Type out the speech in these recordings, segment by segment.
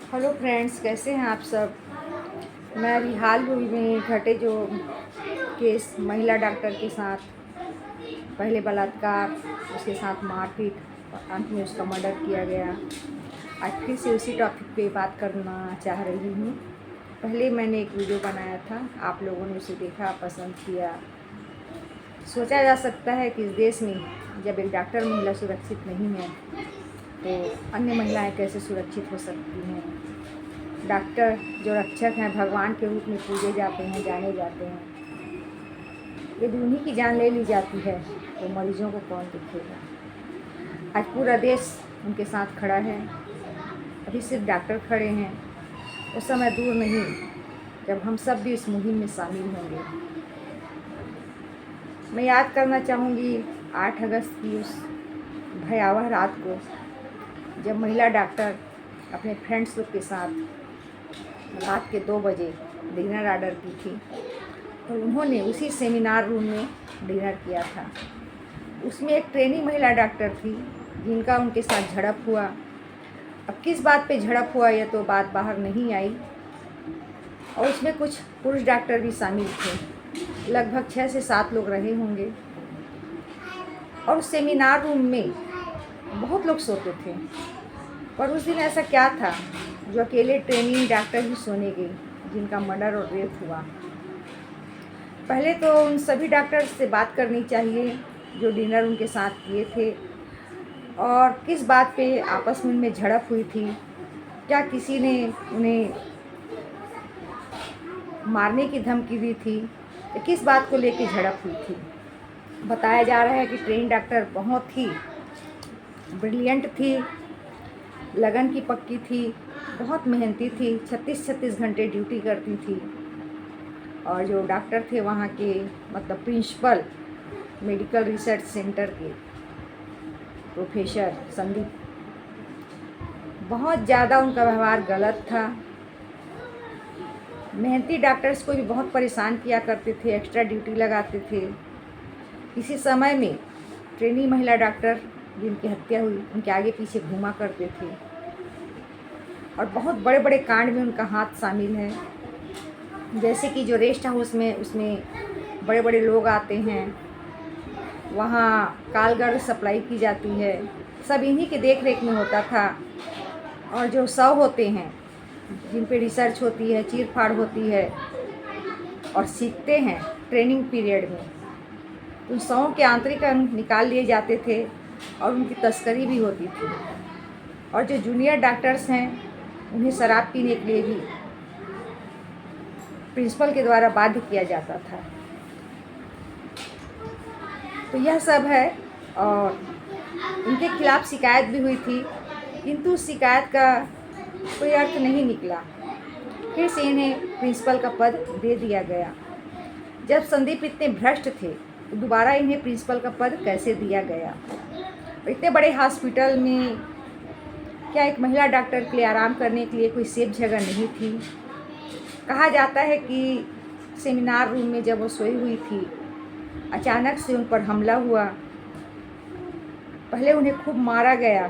Hello friends, कैसे हैं आप सब। मैं अभी हाल ही में घटे जो केस महिला डॉक्टर के साथ, पहले बलात्कार, उसके साथ मारपीट और अंत में उसका मर्डर किया गया। आज फिर से उसी टॉपिक पे बात करना चाह रही हूँ। पहले मैंने एक वीडियो बनाया था, आप लोगों ने उसे देखा, पसंद किया। सोचा जा सकता है कि इस देश में जब एक डॉक्टर महिला सुरक्षित नहीं है तो अन्य महिलाएं कैसे सुरक्षित हो सकती हैं। डॉक्टर जो रक्षक हैं, भगवान के रूप में पूजे जाते हैं, जाने जाते हैं। यदि उन्हीं की जान ले ली जाती है तो मरीजों को कौन देखेगा। आज पूरा देश उनके साथ खड़ा है। अभी सिर्फ डॉक्टर खड़े हैं, वो समय दूर नहीं जब हम सब भी इस मुहिम में शामिल होंगे। मैं याद करना चाहूँगी 8 अगस्त की उस भयावह रात को, जब महिला डॉक्टर अपने फ्रेंड्स लोग के साथ रात के 2 बजे डिनर ऑर्डर की थी और उन्होंने उसी सेमिनार रूम में डिनर किया था। उसमें एक ट्रेनी महिला डॉक्टर थी जिनका उनके साथ झड़प हुआ। अब किस बात पे झड़प हुआ यह तो बात बाहर नहीं आई, और उसमें कुछ पुरुष डॉक्टर भी शामिल थे। लगभग 6 से 7 लोग रहे होंगे और उस सेमिनार रूम में बहुत लोग सोते थे। पर उस दिन ऐसा क्या था जो अकेले ट्रेनिंग डॉक्टर ही सोने गए जिनका मर्डर और रेप हुआ। पहले तो उन सभी डॉक्टर्स से बात करनी चाहिए जो डिनर उनके साथ किए थे, और किस बात पे आपस में उनमें झड़प हुई थी। क्या किसी ने उन्हें मारने की धमकी दी थी या किस बात को लेकर झड़प हुई थी। बताया जा रहा है कि ट्रेन डॉक्टर बहुत ही ब्रिलियंट थी, लगन की पक्की थी, बहुत मेहनती थी, 36-36 घंटे ड्यूटी करती थी। और जो डॉक्टर थे वहाँ के, मतलब प्रिंसिपल मेडिकल रिसर्च सेंटर के प्रोफेसर संदीप, बहुत ज़्यादा उनका व्यवहार गलत था। मेहनती डॉक्टर्स को भी बहुत परेशान किया करते थे, एक्स्ट्रा ड्यूटी लगाते थे। इसी समय में ट्रेनी महिला डॉक्टर जिनकी हत्या हुई उनके आगे पीछे घूमा करते थे, और बहुत बड़े बड़े कांड में उनका हाथ शामिल है। जैसे कि जो रेस्ट हाउस में उसमें बड़े बड़े लोग आते हैं, वहाँ कालगढ़ सप्लाई की जाती है, सब इन्हीं के देख रेख में होता था। और जो शव होते हैं जिन पे रिसर्च होती है, चीर फाड़ होती है और सीखते हैं ट्रेनिंग पीरियड में, उन शवों के आंतरिक अंग निकाल लिए जाते थे और उनकी तस्करी भी होती थी। और जो जूनियर डॉक्टर्स हैं उन्हें शराब पीने के लिए भी प्रिंसिपल के द्वारा बाध्य किया जाता था। तो यह सब है, और उनके खिलाफ शिकायत भी हुई थी, किंतु उस शिकायत का कोई अर्थ नहीं निकला। फिर से इन्हें प्रिंसिपल का पद दे दिया गया। जब संदीप इतने भ्रष्ट थे तो दोबारा इन्हें प्रिंसिपल का पद कैसे दिया गया। इतने बड़े हॉस्पिटल में क्या एक महिला डॉक्टर के लिए आराम करने के लिए कोई सेफ जगह नहीं थी। कहा जाता है कि सेमिनार रूम में जब वो सोई हुई थी, अचानक से उन पर हमला हुआ। पहले उन्हें खूब मारा गया,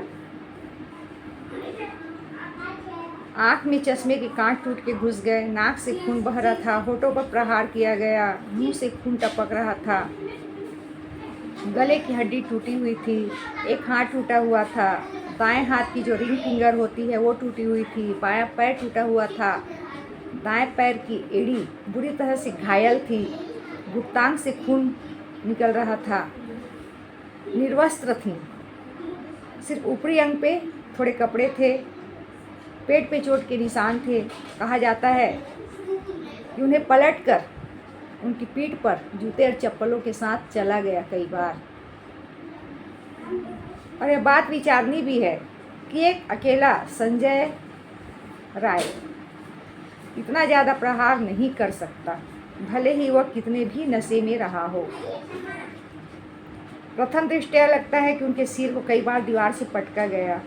आँख में चश्मे के कांच टूट के घुस गए, नाक से खून बह रहा था, होठों पर प्रहार किया गया, मुंह से खून टपक रहा था, गले की हड्डी टूटी हुई थी, एक हाथ टूटा हुआ था, दाएं हाथ की जो रिंग फिंगर होती है वो टूटी हुई थी, बायां पैर टूटा हुआ था, दाएं पैर की एड़ी बुरी तरह से घायल थी, गुप्तांग से खून निकल रहा था, निर्वस्त्र थी, सिर्फ ऊपरी अंग पे थोड़े कपड़े थे, पेट पे चोट के निशान थे। कहा जाता है कि उन्हें पलटकर उनकी पीठ पर जूते और चप्पलों के साथ चला गया कई बार। और यह बात विचारनी भी है कि एक अकेला संजय राय इतना ज़्यादा प्रहार नहीं कर सकता, भले ही वह कितने भी नशे में रहा हो। प्रथम दृष्टया लगता है कि उनके सिर को कई बार दीवार से पटका गया।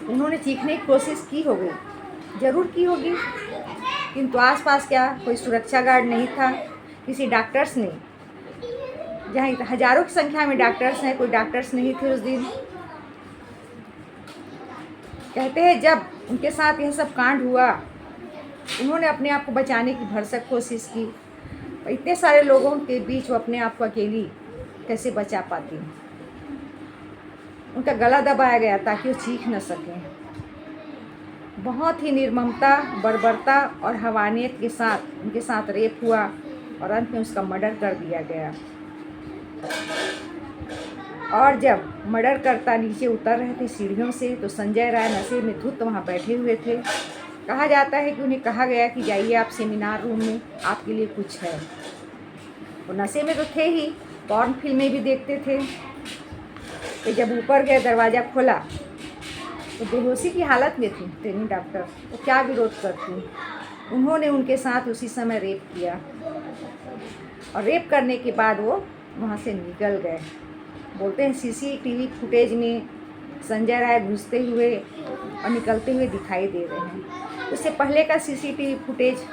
उन्होंने चीखने की कोशिश की होगी, ज़रूर की होगी, किंतु आसपास क्या कोई सुरक्षा गार्ड नहीं था। किसी डॉक्टर्स ने, जहाँ हजारों की संख्या में डॉक्टर्स हैं, कोई डॉक्टर्स नहीं थे उस दिन। कहते हैं जब उनके साथ यह सब कांड हुआ, उन्होंने अपने आप को बचाने की भरसक कोशिश की। और इतने सारे लोगों के बीच वो अपने आप को अकेली कैसे बचा पाती। उनका गला दबाया गया ताकि वो चीख न सकें। बहुत ही निर्ममता, बर्बरता और हवानियत के साथ उनके साथ रेप हुआ और अंत में उसका मर्डर कर दिया गया। और जब मर्डर करता नीचे उतर रहे थे सीढ़ियों से, तो संजय राय नशे में धुत वहाँ बैठे हुए थे। कहा जाता है कि उन्हें कहा गया कि जाइए आप सेमिनार रूम में, आपके लिए कुछ है। वो नशे में तो थे ही, पॉर्न फिल्में भी देखते थे। तो जब ऊपर गए, दरवाज़ा खोला तो बेहोशी की हालत में थी ट्रेनिंग डॉक्टर। वो क्या विरोध करती। उन्होंने उनके साथ उसी समय रेप किया और रेप करने के बाद वो वहाँ से निकल गए। बोलते हैं सीसीटीवी फुटेज में संजय राय घुसते हुए और निकलते हुए दिखाई दे रहे हैं। उससे पहले का सीसीटीवी फुटेज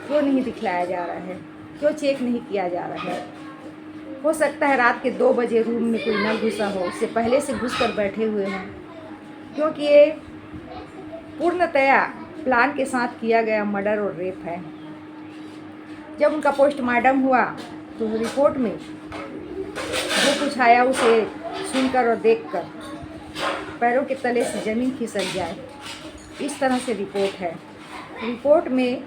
क्यों नहीं दिखलाया जा रहा है, क्यों चेक नहीं किया जा रहा है। हो सकता है रात के 2 बजे रूम में कोई न घुसा हो, उससे पहले से घुस कर बैठे हुए हैं, क्योंकि ये पूर्णतया प्लान के साथ किया गया मर्डर और रेप है। जब उनका पोस्टमार्टम हुआ तो रिपोर्ट में जो कुछ आया उसे सुनकर और देखकर पैरों के तले से ज़मीन खिसक जाए, इस तरह से रिपोर्ट है। रिपोर्ट में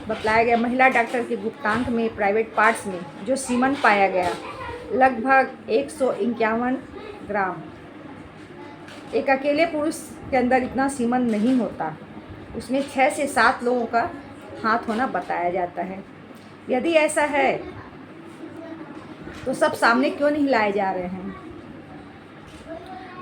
बतलाया गया महिला डॉक्टर के गुप्तांग में प्राइवेट पार्ट्स में जो सीमन पाया गया लगभग 151 ग्राम। एक अकेले पुरुष के अंदर इतना सीमन नहीं होता, उसमें 6 से 7 लोगों का हाथ होना बताया जाता है। यदि ऐसा है तो सब सामने क्यों नहीं लाए जा रहे हैं।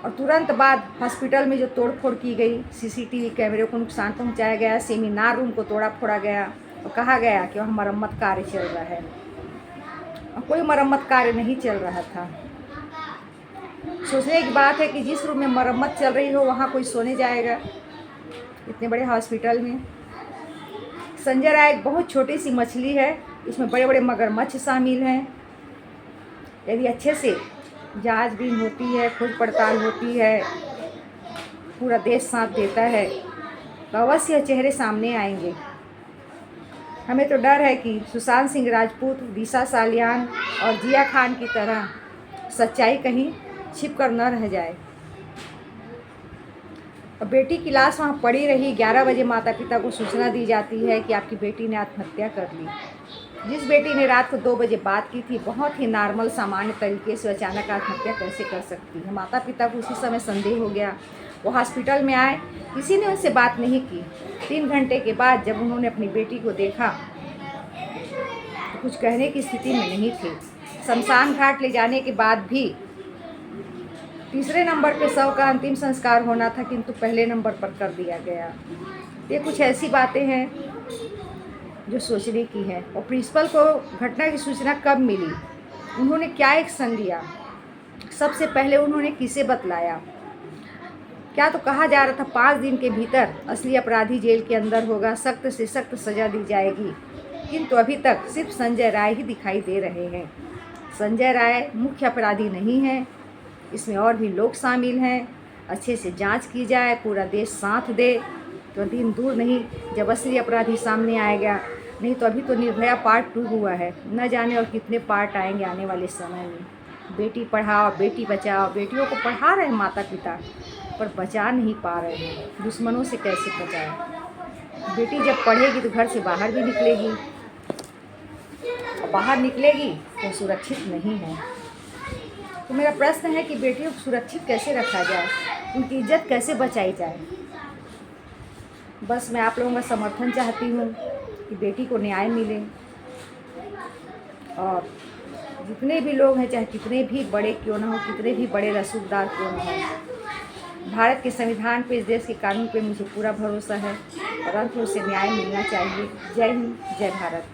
और तुरंत बाद हॉस्पिटल में जो तोड़फोड़ की गई, सीसीटीवी कैमरे को नुकसान पहुंचाया गया, सेमिनार रूम को तोड़ा फोड़ा गया और कहा गया कि वहाँ मरम्मत कार्य चल रहा है, और कोई मरम्मत कार्य नहीं चल रहा था। सोचने की बात है कि जिस रूम में मरम्मत चल रही हो वहाँ कोई सोने जाएगा इतने बड़े हॉस्पिटल में। संजय राय एक बहुत छोटी सी मछली है, इसमें बड़े बड़े मगरमच्छ शामिल हैं। यदि अच्छे से जांचबीन होती है, खोज पड़ताल होती है, पूरा देश साथ देता है, तो अवश्य चेहरे सामने आएंगे। हमें तो डर है कि सुशांत सिंह राजपूत, दिशा सालियान और जिया खान की तरह सच्चाई कहीं छिप कर न रह जाए। और बेटी की लाश वहाँ पड़ी रही। 11 बजे माता पिता को सूचना दी जाती है कि आपकी बेटी ने आत्महत्या कर ली। जिस बेटी ने रात को 2 बजे बात की थी, बहुत ही नॉर्मल सामान्य तरीके से अचानक आत्महत्या कैसे कर सकती है। माता पिता को उसी समय संदेह हो गया। वो हॉस्पिटल में आए, किसी ने उनसे बात नहीं की। 3 घंटे के बाद जब उन्होंने अपनी बेटी को देखा तो कुछ कहने की स्थिति में नहीं थे। शमशान घाट ले जाने के बाद भी तीसरे नंबर पे शव का अंतिम संस्कार होना था, किंतु पहले नंबर पर कर दिया गया। ये कुछ ऐसी बातें हैं जो सोचने की है। और प्रिंसिपल को घटना की सूचना कब मिली, उन्होंने क्या एक्शन लिया, सबसे पहले उन्होंने किसे बतलाया। क्या तो कहा जा रहा था 5 दिन के भीतर असली अपराधी जेल के अंदर होगा, सख्त से सख्त सज़ा दी जाएगी, किंतु अभी तक सिर्फ संजय राय ही दिखाई दे रहे हैं। संजय राय मुख्य अपराधी नहीं है, इसमें और भी लोग शामिल हैं। अच्छे से जांच की जाए, पूरा देश साथ दे, तो दिन दूर नहीं जब असली अपराधी सामने आएगा। नहीं तो अभी तो निर्भया पार्ट 2 हुआ है, न जाने और कितने पार्ट आएंगे आने वाले समय में। बेटी पढ़ाओ, बेटी बचाओ। बेटियों को पढ़ा रहे हैं माता पिता, पर बचा नहीं पा रहे हैं। दुश्मनों से कैसे बचाएं। बेटी जब पढ़ेगी तो घर से बाहर भी निकलेगी, और बाहर निकलेगी तो सुरक्षित नहीं है। तो मेरा प्रश्न है कि बेटियों को सुरक्षित कैसे रखा जाए, उनकी इज्जत कैसे बचाई जाए। बस मैं आप लोगों का समर्थन चाहती हूँ कि बेटी को न्याय मिले। और जितने भी लोग हैं, चाहे कितने भी बड़े क्यों ना हो, कितने भी बड़े रसूखदार क्यों ना हो, भारत के संविधान पे, इस देश के कानून पे मुझे पूरा भरोसा है और अंत में उसे न्याय मिलना चाहिए। जय हिंद, जय भारत।